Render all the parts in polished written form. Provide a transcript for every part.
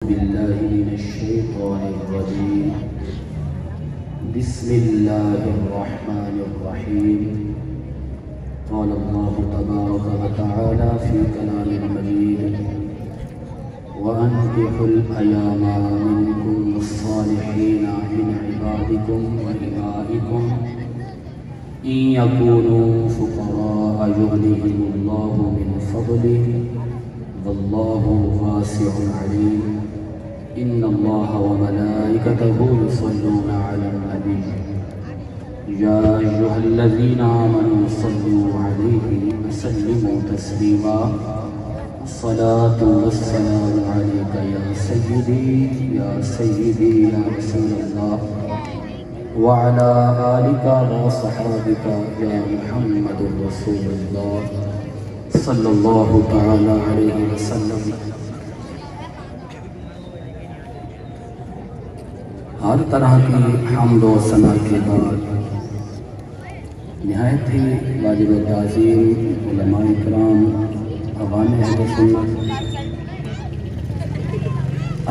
بالله من الشيطان الرجيم. بسم الله الرحمن الرحيم. قال الله تبارك وتعالى في كلام مجيد: وأنكحوا الأيام منكم والصالحين من عبادكم وإمائكم إن يكونوا فقراء يغنيهم الله من فضله والله واسع عليم. إن الله وملائكته يصلون على النبي يا أيها الذين آمنوا صلوا عليه وسلموا تسليما. الصلاة والسلام عليك يا سيدي يا سيدي يا رسول الله وعلى آلك وصحابك يا محمد رسول الله صلی اللہ تعالی علیہ وسلم. ہر طرح کی حمد و ثنا کے بعد نہایت ہی واجب تعظیم علماء کرام عوام اہل سنت،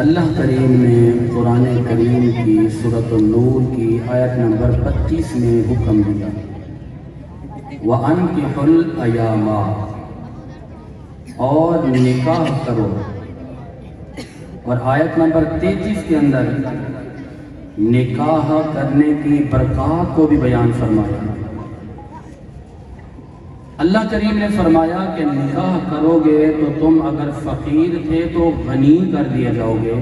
اللہ کریم نے قرآن کریم کی سورۃ النور کی آیت نمبر 25 میں حکم دیا: وَأَنْكِحُوا الْأَيَامَ، اور نکاح کرو. اور آیت نمبر 33 کے اندر نکاح کرنے کی برکات کو بھی بیان فرمایا. اللہ کریم نے فرمایا کہ نکاح کرو گے تو تم اگر فقیر تھے تو غنی کر دیے جاؤ گے،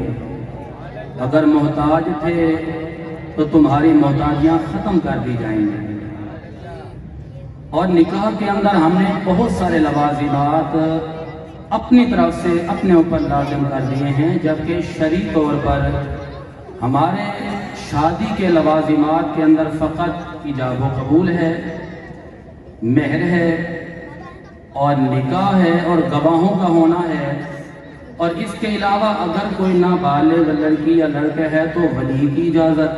اگر محتاج تھے تو تمہاری محتاجیاں ختم کر دی جائیں گی. اور نکاح کے اندر ہم نے بہت سارے لوازمات اپنی طرف سے اپنے اوپر لازم کر دیے ہیں، جبکہ شرعی طور پر ہمارے شادی کے لوازمات کے اندر فقط ایجاب و قبول ہے، مہر ہے اور نکاح ہے اور گواہوں کا ہونا ہے. اور اس کے علاوہ اگر کوئی نابالغ لڑکی یا لڑکا ہے تو ولی کی اجازت.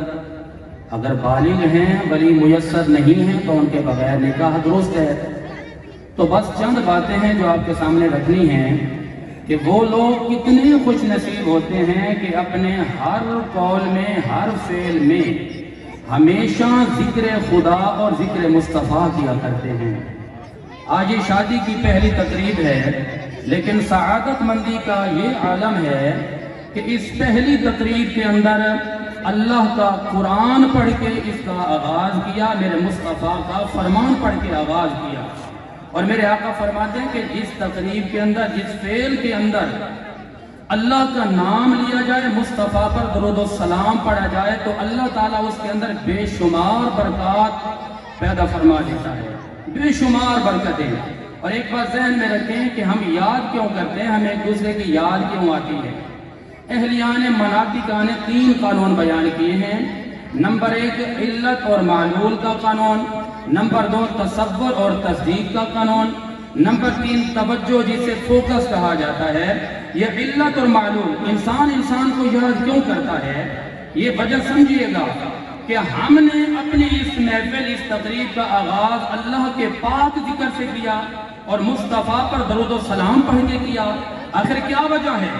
اگر بالغ ہیں ولی میسر نہیں ہیں تو ان کے بغیر نکاح درست ہے. تو بس چند باتیں ہیں جو آپ کے سامنے رکھنی ہیں کہ وہ لوگ کتنے خوش نصیب ہوتے ہیں کہ اپنے ہر قول میں ہر فعل میں ہمیشہ ذکر خدا اور ذکر مصطفیٰ کیا کرتے ہیں. آج یہ شادی کی پہلی تقریب ہے، لیکن سعادت مندی کا یہ عالم ہے کہ اس پہلی تقریب کے اندر اللہ کا قرآن پڑھ کے اس کا آغاز کیا، میرے مصطفیٰ کا فرمان پڑھ کے آغاز کیا. اور میرے آقا فرماتے ہیں کہ جس تقریب کے اندر، جس فعل کے اندر اللہ کا نام لیا جائے، مصطفیٰ پر درود و سلام پڑھا جائے، تو اللہ تعالیٰ اس کے اندر بے شمار برکات پیدا فرما دیتا ہے، بے شمار برکتیں. اور ایک بات ذہن میں رکھیں کہ ہم یاد کیوں کرتے ہیں، ہمیں ایک دوسرے کی یاد کیوں آتی ہے. اہلیان مناطقہ نے 3 قانون بیان کیے ہیں. نمبر 1 علت اور معلول کا قانون، نمبر 2 تصور اور تصدیق کا قانون، نمبر 3 توجہ جسے فوکس کہا جاتا ہے. یہ علت اور معلول انسان کو یاد کیوں کرتا ہے، یہ وجہ سمجھیے گا کہ ہم نے اپنی اس محفل، اس تقریب کا آغاز اللہ کے پاک ذکر سے کیا اور مصطفیٰ پر درود و سلام پڑھ کے کیا. آخر کیا وجہ ہے؟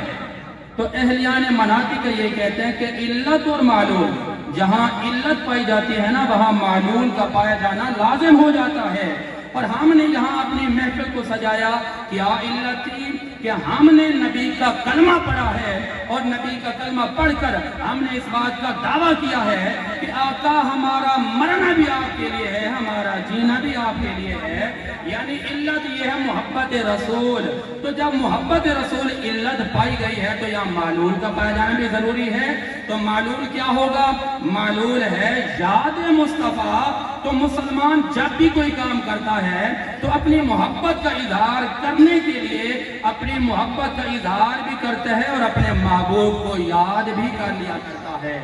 تو اہلیان مناطق یہ کہتے ہیں کہ علت اور معلول، جہاں علت پائی جاتی ہے نا وہاں معلول کا پایا جانا لازم ہو جاتا ہے. اور ہم نے یہاں اپنی محفل کو سجایا کیا علت تھی کہ ہم نے نبی کا کلمہ پڑھا ہے، اور نبی کا کلمہ پڑھ کر ہم نے اس بات کا دعویٰ کیا ہے کہ آقا ہمارا مرنا بھی آپ کے لیے ہے، ہمارا جینا بھی آپ کے لیے ہے. یعنی علت یہ ہے محبت رسول. تو جب محبت رسول علت پائی گئی ہے تو یہاں معلول کا پایا جانا بھی ضروری ہے. تو معلول کیا ہوگا؟ معلول ہے یاد مصطفیٰ. تو مسلمان جب بھی کوئی کام کرتا ہے تو اپنی محبت کا اظہار کرنے کے لیے اپنی محبت کا اظہار بھی کرتا ہے اور اپنے محبوب کو یاد بھی کر لیا کرتا ہے.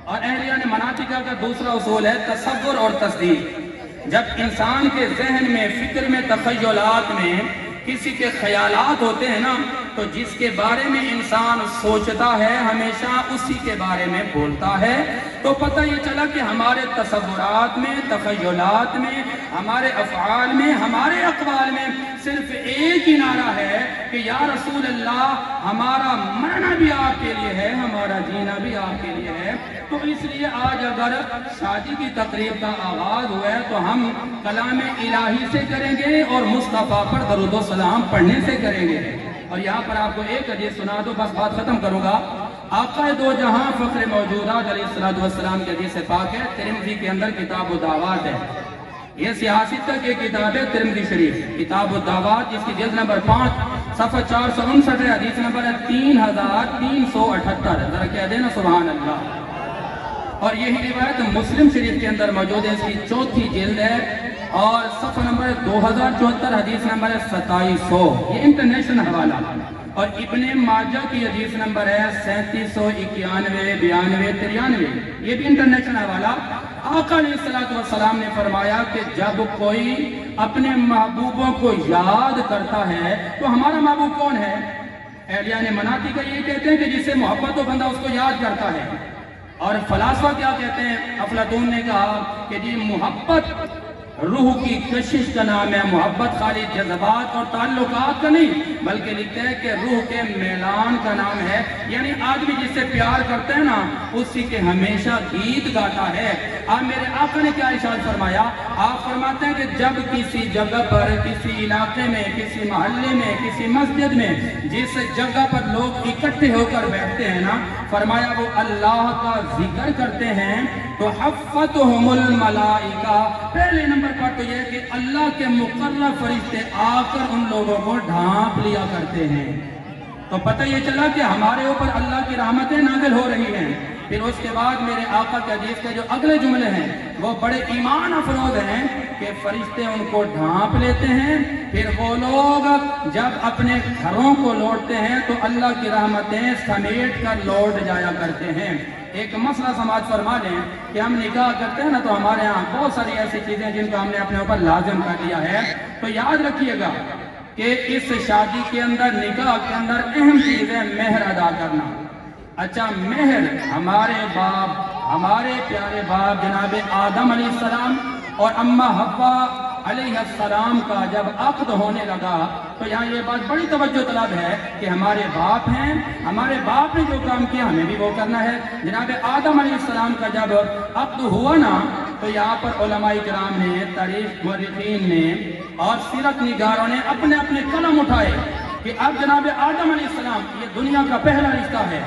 اور اہلیان مناطقہ کا دوسرا اصول ہے تصور اور تصدیق. جب انسان کے ذہن میں، فکر میں، تخیلات میں کسی کے خیالات ہوتے ہیں نا، تو جس کے بارے میں انسان سوچتا ہے ہمیشہ اسی کے بارے میں بولتا ہے. تو پتہ یہ چلا کہ ہمارے تصورات میں، تخیلات میں، ہمارے افعال میں، ہمارے اقوال میں صرف ایک ہی نعرہ ہے کہ یا رسول اللہ ہمارا مرنا بھی آپ کے لیے ہے، ہمارا جینا بھی آپ کے لیے ہے. تو اس لیے آج اگر شادی کی تقریب کا آغاز ہوا ہے تو ہم کلام الہی سے کریں گے اور مصطفیٰ پر درود و سلام پڑھنے سے کریں گے. اور یہاں پر آپ کو ایک حدیث سنا دو، بس بات ختم کروں گا. آقا دو جہاں فخر موجودات علیہ السلام کی حدیث پاک ہے، ترمذی کے اندر کتاب الدعوات ہے. یہ سیاست تک ایک کتاب ہے ترمذی شریف، کتاب الدعوات، جس کی جلد نمبر 5 صفحہ 459 ہے، حدیث نمبر ہے 3378. ذرا کہہ دینا سبحان اللہ. اور یہی روایت مسلم شریف کے اندر موجود ہے، اس کی 4تھی جلد ہے اور صفحہ نمبر 2074، حدیث نمبر ہے 2700. یہ انٹرنیشنل حوالہ. اور ابن ماجہ کی حدیث نمبر ہے 3791 92 93. یہ بھی انٹرنیشنل حوالہ. آقا علیہ السلام نے فرمایا کہ جب کوئی اپنے محبوبوں کو یاد کرتا ہے تو ہمارا محبوب کون ہے؟ اہلیان مناتی کا یہ کہتے ہیں کہ جسے محبت ہو بندہ اس کو یاد کرتا ہے. اور فلاسفہ کیا کہتے ہیں؟ افلاطون نے کہا کہ جی محبت روح کی کشش کا نام ہے. محبت خالی جذبات اور تعلقات کا نہیں بلکہ لکھتے ہیں کہ روح کے میلان کا نام ہے. یعنی آدمی جس سے پیار کرتے ہیں نا اسی کے ہمیشہ گیت گاتا ہے. اب میرے آقا نے کیا ارشاد فرمایا؟ آپ فرماتے ہیں کہ جب کسی جگہ پر، کسی علاقے میں، کسی محلے میں، کسی مسجد میں جس جگہ پر لوگ اکٹھے ہو کر بیٹھتے ہیں نا، فرمایا وہ اللہ کا ذکر کرتے ہیں تو حفتہم الملائکہ. پہلے نمبر پر تو یہ کہ اللہ کے مقرب فرشتے آ کر ان لوگوں کو ڈھانپ لیا کرتے ہیں. تو پتہ یہ چلا کہ ہمارے اوپر اللہ کی رحمتیں نازل ہو رہی ہیں. پھر اس کے بعد میرے آقا کے حدیث کے جو اگلے جملے ہیں وہ بڑے ایمان افروز ہیں کہ فرشتے ان کو ڈھانپ لیتے ہیں. پھر وہ لوگ جب اپنے گھروں کو لوٹتے ہیں تو اللہ کی رحمتیں سمیٹ کر لوٹ جایا کرتے ہیں. ایک مسئلہ سماج فرما لیں کہ ہم نکاح کرتے ہیں نا تو ہمارے ہاں بہت ساری ایسی چیزیں جن کو ہم نے اپنے اوپر لازم کر لیا ہے. تو یاد رکھیے گا کہ اس شادی کے اندر، نکاح کے اندر اہم چیز ہے مہر ادا کرنا. اچھا، مہر ہمارے باپ، ہمارے پیارے باپ جناب آدم علیہ السلام اور اماں حوا علیہ السلام کا جب عقد ہونے لگا تو یہاں یہ بات بڑی توجہ طلب ہے کہ ہمارے باپ ہیں، ہمارے باپ نے جو کام کیا ہمیں بھی وہ کرنا ہے. جناب آدم علیہ السلام کا جب عقد ہوا نا تو یہاں پر علماء کرام نے، تاریخ مورخین نے اور سیرت نگاروں نے اپنے اپنے قلم اٹھائے کہ اب جناب آدم علیہ السلام، یہ دنیا کا پہلا رشتہ ہے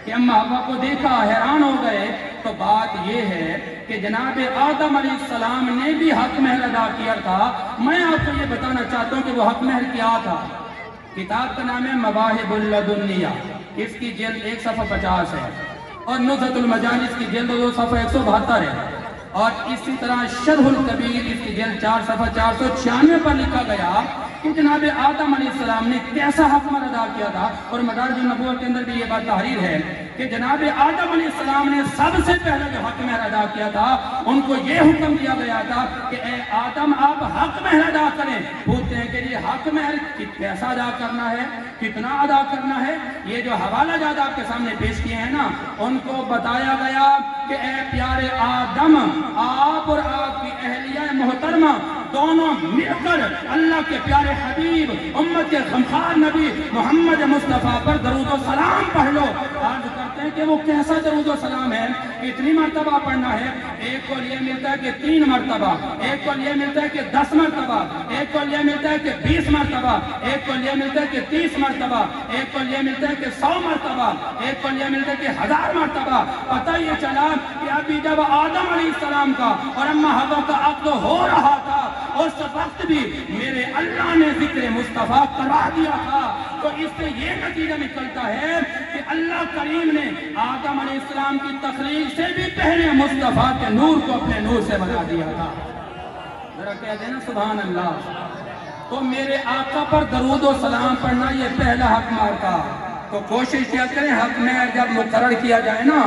کہ اماں حوا کو دیکھا حیران ہو گئے. تو بات یہ ہے کہ جناب آدم علیہ السلام نے بھی حق مہر ادا کیا تھا. میں آپ کو یہ بتانا چاہتا ہوں کہ وہ حق مہر کیا تھا. کتاب کا نام ہے مواہب اللدنیہ، اس کی جلد 1 صفحہ 50 ہے اور نزہۃ المجالس کی جلد 2 صفحہ 172 ہے. اور اسی طرح شرح الکبیر اس کی جلد 4 صفحہ 496 پر لکھا گیا کہ جناب آدم علیہ السلام نے کیسا حق مہر ادا کیا تھا. اور مدارج النبوت کے اندر بھی یہ بات تحریر ہے کہ جناب آدم علیہ السلام نے سب سے پہلے جو حق مہر ادا کیا تھا ان کو یہ حکم دیا گیا تھا کہ اے آدم آپ حق مہر ادا کریں. پوچھتے ہیں کہ یہ حق مہر کیسا ادا کرنا ہے، کتنا ادا کرنا ہے؟ یہ جو حوالہ جات آپ کے سامنے پیش کیے ہیں نا ان کو بتایا گیا کہ اے پیارے آدم، آپ اور آپ کی اہلیہ محترمہ دونوں مل کر اللہ کے پیارے حبیب امت کے غمخوار نبی محمد مصطفیٰ پر درود و سلام پڑھ لو. عرض کرتے ہیں کہ وہ کیسا درود و سلام ہے؟ اتنی مرتبہ پڑھنا ہے. ایک کو یہ ملتا ہے کہ 3 مرتبہ، ایک کو یہ ملتا ہے کہ 10 مرتبہ، ایک کو یہ ملتا ہے کہ 20 مرتبہ، ایک کو یہ ملتا ہے کہ 30 مرتبہ، ایک کو یہ ملتا ہے کہ 100 مرتبہ، ایک کو یہ ملتا ہے کہ 1000 مرتبہ. پتہ یہ چلا کہ ابھی جب آدم علیہ السلام کا اور اماں حوا کا عقد ہو رہا تھا اس وقت بھی میرے اللہ نے ذکر مصطفیٰ کرا دیا تھا. تو اس سے یہ نتیجہ نکلتا ہے کہ اللہ کریم نے آدم علیہ السلام کی تخلیق سے بھی پہلے مصطفیٰ کے نور کو اپنے نور سے بنا دیا تھا. ذرا کہہ دینا سبحان اللہ. تو میرے آقا پر درود و سلام پڑھنا یہ پہلا حق مہر تھا. تو کوشش کیا کریں حق مہر جب مقرر کیا جائے نا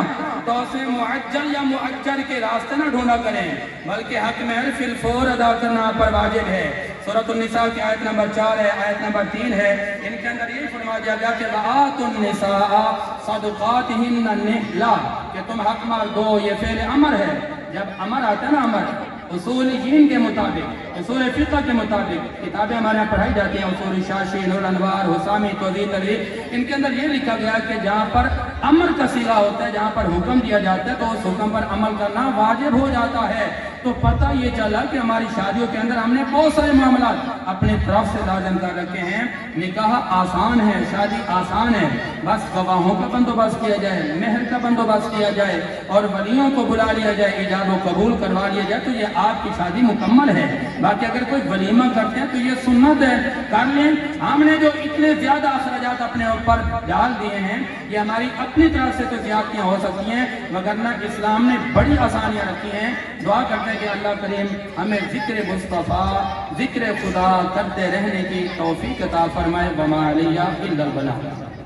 تو اسے معجل یا مؤجل کے راستے نہ ڈھونڈا کریں بلکہ حق مہر فی الفور ادا کرنا پر واجب ہے. سورۃ النساء کی آیت نمبر 4 ہے، آیت نمبر 3 ہے، ان کے اندر یہ فرما دیا گیا کہ وَآتُوا النِّسَاءَ صَدُقَاتِهِنَّ نِحْلًا، کہ تم حق مال دو، یہ فعل امر ہے۔ جب امر آتا ہے نا، امر اصولیین کے مطابق، اصول فقہ کے مطابق کتابیں ہمارے یہاں پڑھائی جاتی ہیں، اصول شاشی، نور الانوار، حسامی، توضیح تقریب، ان کے اندر یہ لکھا گیا کہ جہاں پر امر کا صیغہ ہوتا ہے، جہاں پر حکم دیا جاتا ہے تو اس حکم پر عمل کرنا واجب ہو جاتا ہے۔ تو پتہ یہ چلا کہ ہماری شادیوں کے اندر ہم نے بہت سارے معاملات اپنے طرف سے لازم کر رکھے ہیں۔ نکاح آسان ہے، شادی آسان ہے، بس گواہوں کا بندوبست کیا جائے، مہر کا بندوبست کیا جائے اور ولیوں کو بلا لیا جائے، ایجاب و قبول کروا لیا جائے تو یہ آپ کی شادی مکمل ہے۔ باقی اگر کوئی ولیمہ کرتے ہیں تو یہ سنت ہے، کر لیں۔ ہم نے جو اتنے زیادہ اخراجات اپنے اوپر ڈال دیے ہیں، یہ ہماری اپنی طرف سے تو زیادتیاں ہو سکتی ہیں، وگرنہ اسلام نے بڑی آسانیاں رکھی ہیں۔ دعا کرتے ہیں کہ اللہ کریم ہمیں ذکر مصطفیٰ، ذکر خدا کرتے رہنے کی توفیق عطا فرمائے۔ وما علیہ الا البلاغ۔